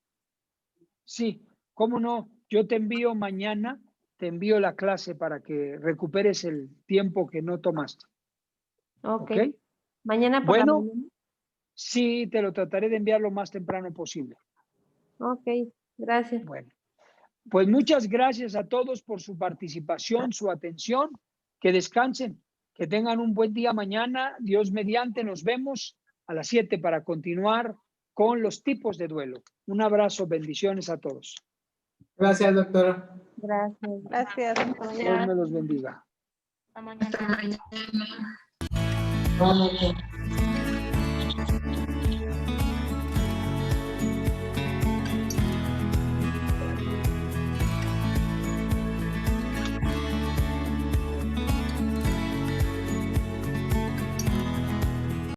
Sí, cómo no. Yo te envío mañana, te envío la clase para que recuperes el tiempo que no tomaste. Ok. ¿Ok? ¿Mañana por la mañana? Sí, te lo trataré de enviar lo más temprano posible. Ok, gracias. Bueno, pues muchas gracias a todos por su participación, su atención. Que descansen, que tengan un buen día mañana. Dios mediante, nos vemos a las 7 para continuar con los tipos de duelo. Un abrazo, bendiciones a todos. Gracias, doctora. Gracias. Gracias. Dios me los bendiga. Hasta mañana. Hasta mañana.